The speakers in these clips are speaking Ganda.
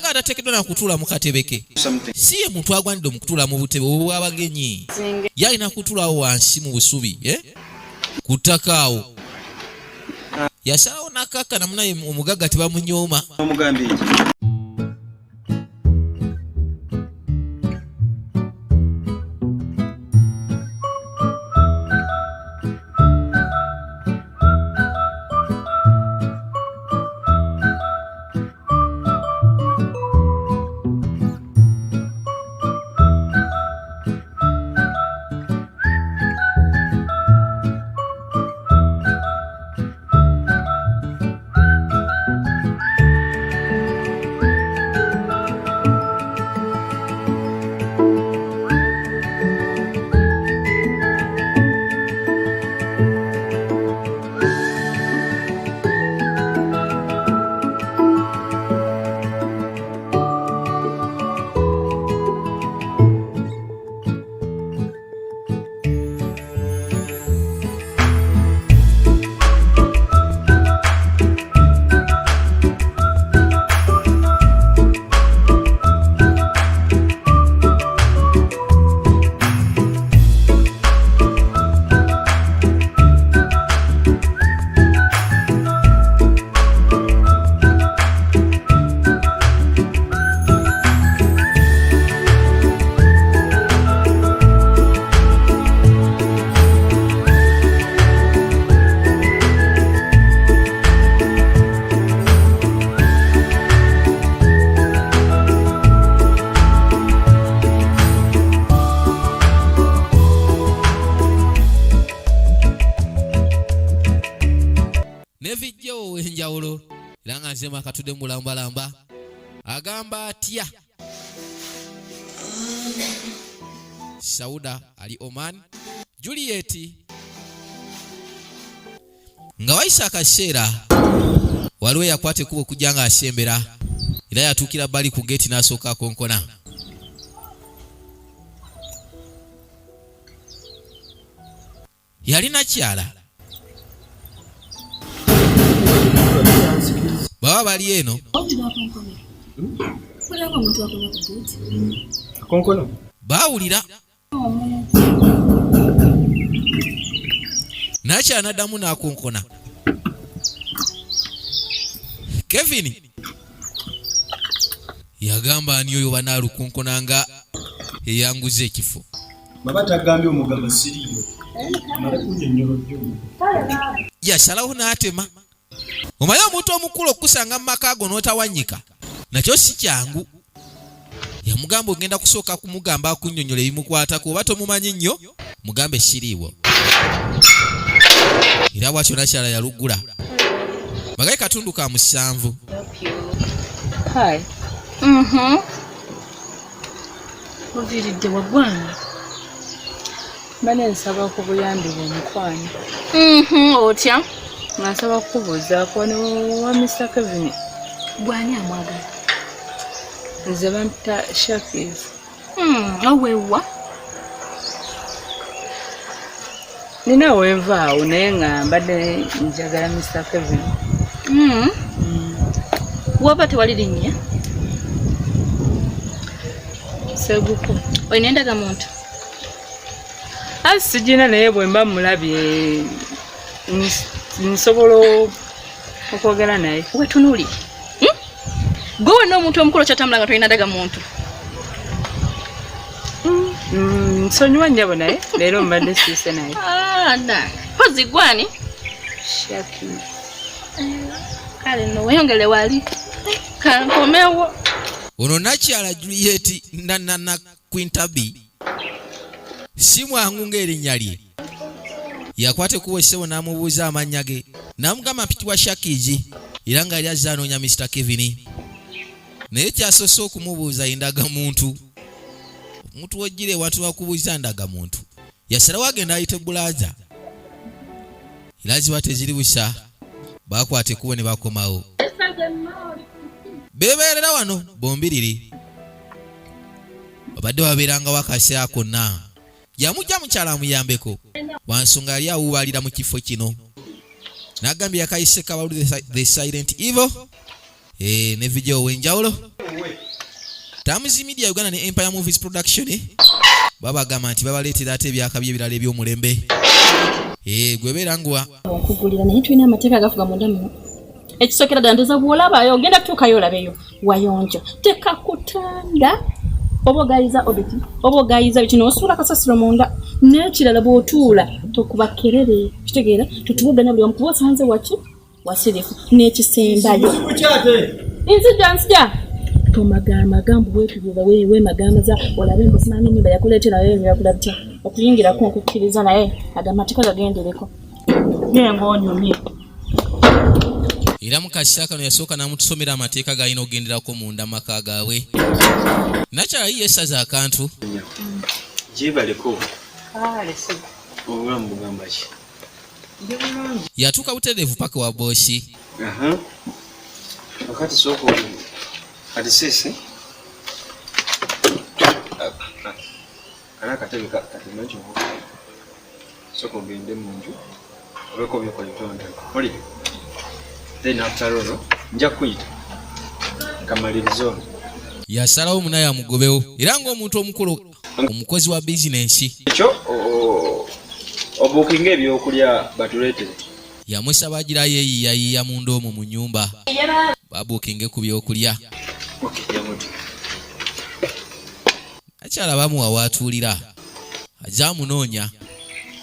Atateekeddwa na kutula mu katebeke. Si ye muntu agwanidde mu kutula mu butebe obw'abagenyi. Yalina kutulawo wansi mu busubi, ku ttaka awo. Yasalawo n'akakka namunaye omugagga tebamunyooma. Nevijjo enjawulo era nga nzema katudde mu lambalamba agamba atya. Sauda ali Oman, Juliet nga wayisa akaseera waliwo yakwate kubo kujja nga asembera era yatuukira bali ku gate n'asooka akonkona. Yalina kyala baba bali eno baawulira nakyala n'addamu n'akonkona. Kevin yagamba ani oyo banaalukonkona nga eyanguza ekifo. Baba tagambye omugabo siriyo. Yasalawo n'atema. Omanyi omuntu omukulu okusanga mu maka ago n'otawanyika nakyo si kyangu. Yamugamba ogenda kusooka kumugamba akunnyonnyola ebimukwatako oba tomumanyi nnyo mugambe siriiwo. Era bw'atyo nakyala yalugula magaye katundu ka 7. Hi. Oviridde wagwana. Bane nsaba ku buyambi bw'omukwano. Otya? Nasaba kukubuuzaako wa Mr. Kevin. Gwani amwagala? Nze bampita Shakiz. Oweewa? Nina wenva awo naye nga mbadde njagala Mr. Kevin. Waba tewali linnya? Seguko. Olina endagamuntu? Sijina naye bwe mba mulabye nsobola okwogera naye. Wetunuulire. Gwe wenna omuntu omukulu kyatambula nga tolina ndagamuntu. Nsonyiwa nnyabo naye leero mbadde siise naye. Pozi gwani? Shakiz. Kale nno weyongere wali. Kankomewo. Ono nakyala Juliet nanana Quintabi si mwangu ng'erinnya lye. Yakwate kuwesewo n'amubuuza amannya ge n'amugamba mpitibwa Shakiz era nga yali azze anoonya Mr. Kevin. Naye kyasoose okumubuuza endagamuntu. Omuntu wojjire ewantu wakubuuza ndagamuntu yasalawo agenda ayite Bulaza era ziba teziri busa bakwate kubo ne bakomawo. Bebeerera wano bombiriri babadde babeeranga wakaseera konna. Yamujja mukyala amuyambeko wansonga yali awuubaalira mu kifo kino. N'agambye yakayise KABAALU the silent evil ne video wenjawulo. Tamuzi Media Uganda ne Empire Movies Production baba gamba nti babaleetera ate ebyakabi ebirala eby'omulembe. Gwe beerangwa okugulira naye tulina amateeka agafuga munda muno. Ekisokera ddala ndoza bw'olabayo ogenda kutuukayo olabeyo wayonjo tekakutanda oba ogayiza obiti oba ogayiza biki n'osuula kasasiro munda n'ekirala bw'otuula tokuba kerere kitegeera tutubugana buli omu kuba osanze waki wasirifu n'ekisembayo nzija tomagamagambo bwetubuuba weemagamba za olabe embuzimanyi ennyumba yakuleetera weyo yakula bitya okuyingirako nkukkiriza naye agamateeka gagendereko nengonyumye. Era mukasisa kano yasooka n'amutusomera amateeka g'alina okugenderako munda maka gaabwe. Nakyala yeesaza akantu. Jebaleko. Lese. Obulamu bugamba ki? Yatuuka butereevu paka wa boosi. Wakati soko kati sisi kana katebe kati mancho soko gende munju obeko byo kolitonda oli then after all nja kuyita kamalirizo yasalawo munaye amugobewo era ng'omuntu omukulu omukozi wa bizinensi ekyo obukinga ebyokulya batuleetere yamusaba agirayo eyiyayiya munda omwo mu nnyumba babukinge ku byokulya. Akyala bamuwa waatuulira ajja amunoonya.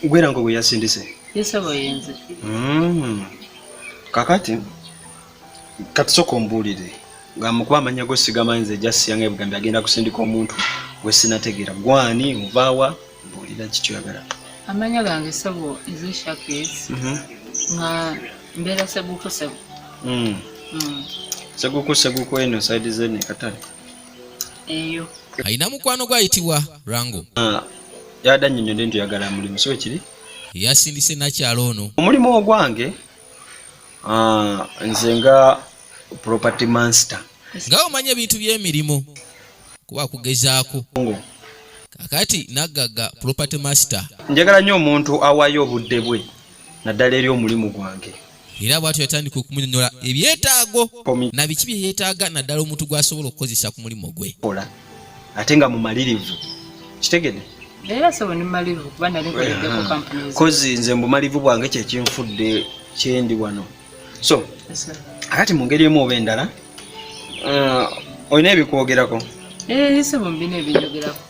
Gwera ngo bwe yasindise Yesabo yenze. Kakati katusoko mbuulire ng'amukuba amanya go sigamanyize jasi yange bugambi agenda kusindika omuntu gwe sinategeera gwani muvaawa mbuulira kikyogera. Amanya gange sabo nze Shakis. Nga mbeera Seguko Sebo. Seguko eno side zene katale. Eyo. Alina mukwano gwayitibwa Rango. Yada nnyonyo nti yagala mulimu so kiri. Yasindise nakyalo ono. Omulimu ogwange nze nga property master. Nga omanya ebintu by'emirimu kuba kugezaako. Kakati naggaga property master. Njagala nnyo omuntu awayo obudde bwe naddala eri omulimu gwange. Era bw'atyo yatandika okumunyonnyola ebyetaago na biki bye yeetaaga naddala omuntu gw'asobola okukozesa ku mulimu gwe. Ate nga mumalirivu kitegedde. Era sabo ni malirivu kuba nali nkoleddeko companies. Kozi nze mbumalivu bwange kye kinfudde kyendi wano. So akati mu ngeri emu oba endala olina ebikwogerako. Sabo mbina ebinyogerako.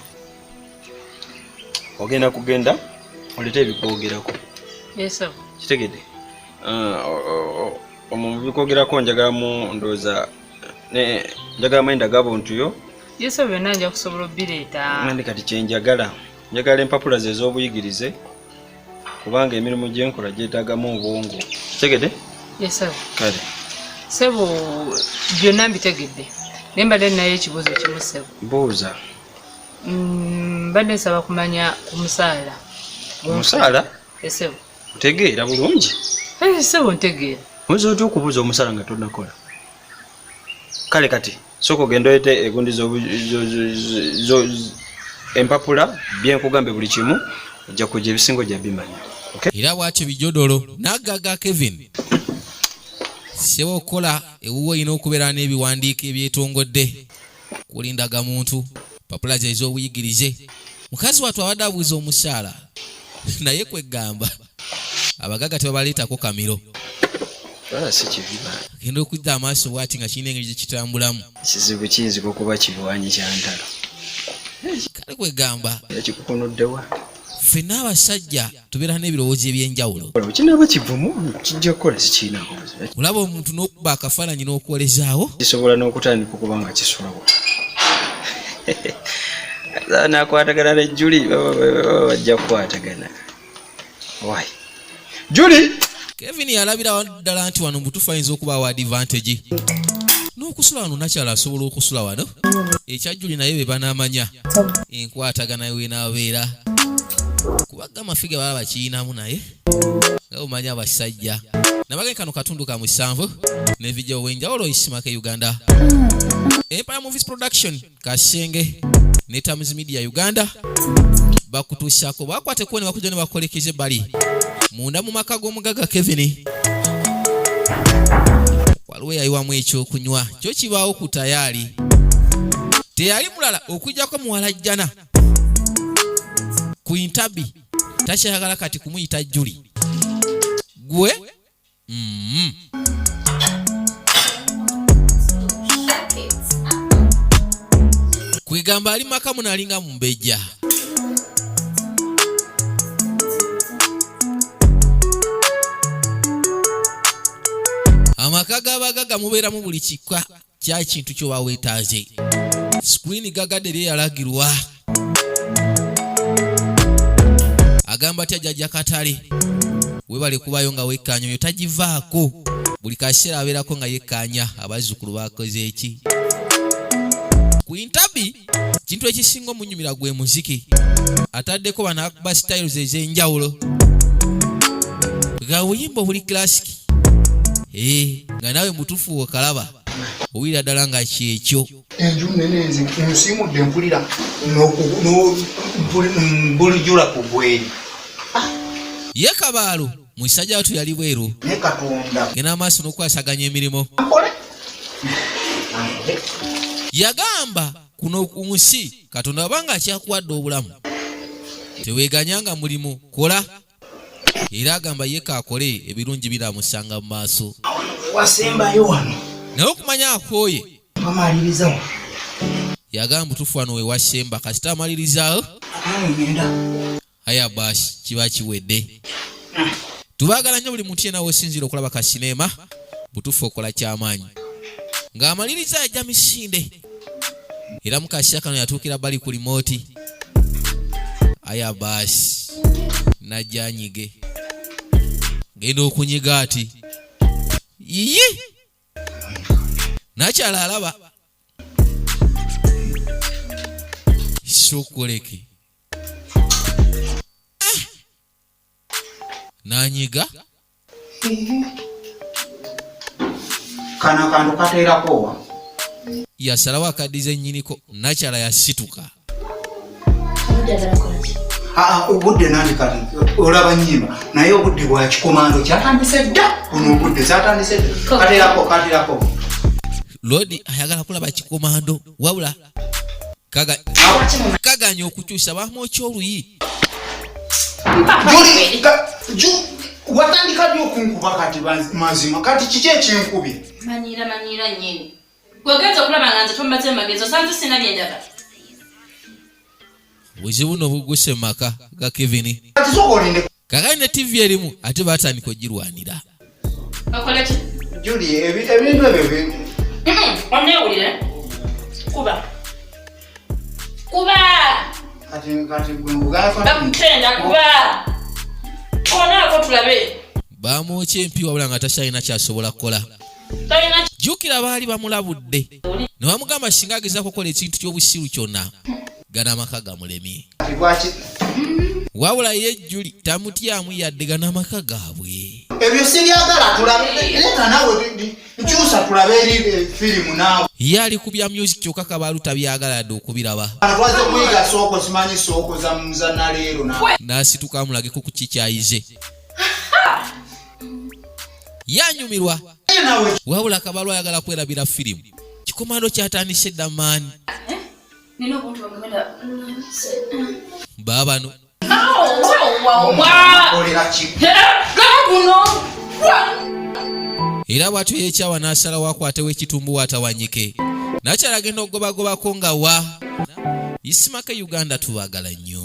Ogenda kugenda oleta ebikwogerako. Sabo kitegedde. Omubikwogerako njagalamu ndowooza njagalamu endagabo ntuyo. Sabo byonna nja kusobola obbireeta. Nandi kati kyenjagala njagala empapula ze ez'obuyigirize kubanga emirimu gyenkola gyetaagamu obwongo. Kitegedde? Sabo. Kale. Sabo byonna mbitegedde. Naye mbadde nayo ekibuuzo kimu Sabo. Buuza. Mbadde nsaba kumanya ku musaala. Omusaala? Sabo. Otegeera bulungi? Sabo ntegeera. Oyinza otya okubuuza omusaala nga tonnakola? Kale kati soko genda oyite egundi empapula byenkugambe buli kimu ojja kujja ebisingo gya bimanya. Era bw'atyo bijodolo naggaga Kevin. Sebo okola ewuwo olina okubeera n'ebiwandiiko ebyetongodde kulindaga muntu papula ze ez'obuyigirize. Mukazi wattu abadde abuuza omusaala naye kwegamba abagaga tebabaleetako kamiro. Si kibiba. Genda okudda amaaso bw'ati nga kirina engeri gye kitambulamu. Kizibu kiyinzika okuba kibiwanyi kya ntalo. Kale kwegamba ekikukonoddewa. Ffenna abasajja tubeera n'ebirowoozo ebyenjawulo. Kinaaba kivumu kijja kukola sikiinaako. Olaba omuntu n'okuba akafaananyi n'okwolezaawo. Kisobola n'okutandika okuba nga kisulawo. Naakwatagana ne Julie bajja kukwatagana. Why? Julie! Kevin yalabira ddala nti wano butuufu ayinza okubaawo advantage. N'okusula wano nakyala asobola okusula wano. Ekyajjuli naye be banaamanya. Enkwatagana weenaabeera. Kubaga amafiga baba bakiyinamu naye. Nga omanya abasajja. Nabage kano katundu ka 7 ne Vj w'enjawulo ISMA K Uganda. Empire Movies Production Kasenge ne Tamuzi Media Uganda. Bakutuusako bakwate kuba ne bakujja ne bakolekeze bali. Munda mu maka g'omugaga Kevin. waliwo yayiwamu ekyokunywa kyo kibaawo ku tayali. Teyali mulala okujjako muwala jjana ku intabi takyayagala kati kumuyita Juli. Gwe kwegamba ali maka munalinga mu mbejja. Amaka g'abagaga mubeeramu buli kika kya kintu kyo baweetaaze. Screen gagadde yalagirwa. Agamba ati ajja katale. Webale kubayo nga wekkaanya oyo tagivaako. Buli kaseera abeerako nga yekkaanya abazzukulu bakoze eki. Ku intabi kintu ekisinga omunyumira gwe muziki. Ataddeko banakuba styles ez'enjawulo. Ga buyimba buli classic. Nga nawe mutufu okalaba. Owulira ddala nga kyekyo. Enju nene nzi nsimudde mpulira mbulijula ku bweri. Ye Kabaalu musajja watu yali bweru. Ne Katonda. Gena amaaso n'okwasaganya emirimu. Yagamba kuno ku nsi Katonda wabanga akyakuwadde obulamu teweeganyanga mulimu kola. Era agamba ye kaakole ebirungi biramusanga mu maaso. Wasembayo wano. Naye okumanya akooye. Amalirizawo. Yagamba tufu wano we wasemba kasita amalirizawo. Aya basi kiba kiwedde. Tubaagala nnyo buli muntu yenna w'osinzira okulaba ka sinema butufu okola ky'amaanyi. Ng'amaliriza ajja misinde. Era mukasya kano yatuukira bali ku limoti. Aya basi najja anyige. Genda okunyiga ati. Yiyi! Nakyala alaba. Sokoleke. Nanyiga. Kana kantu kateerako wa. Yasalawo akaddize nnyiniko nakyala yasituka. Obudde nandi kati olaba nnyimba naye obudde bwa kikomando kyatandise dda. Buno obudde kyatandise dda. Kateerako. Lodi ayagala kulaba kikomando wabula kaganya okukyusa bamwoki oluyi. Watandika ddi okunkuba kati mazima kati kiki ekyenkubye? Manyira nnyini. Gwegenza okulaba nga nze tombaze magezo sanze sina byendaga. Buzibu n'obuguse maka ga Kevin. Kati sokolinde. Kakali ne TV erimu ate batandika ogirwanira. Okola ki? Juli ebintu ebyo. Onneewulire. Kuba. Kati gwe mbugafa. Bakutenda kuba. Onaako tulabe. Bamwoki empi wabula nga takyalina kyasobola kukola. Jjukira baali bamulabudde. Ne bamugamba singa agezaako okukola ekintu ky'obusiru kyonna. Gana amaka gamulemye. Wabula ye Juli tamutyamu yadde gana amaka gaabwe. Ebyo sibyagala tulabe. Leka nawe nkyusa tulabe eri firimu naawe. Ye ali ku bya music kyokka Kabaalu tabyagala yadde okubiraba. Twaze kuyiga sooko simanyi sooko za muzana leero naawe. N'asituka amulageko ku kikyayize. Yanyumirwa. Wabula Kabaalu ayagala kwerabira firimu. Kikomando kyatandise dda maani. Nino buntu bamwenda. Babano. Era bw'atyo yeekyawa n'asalawo akwatewo ekitumbu atawanyike. Nakyala agenda okugobagobako nga wa. ISMA K Uganda tubaagala nnyo.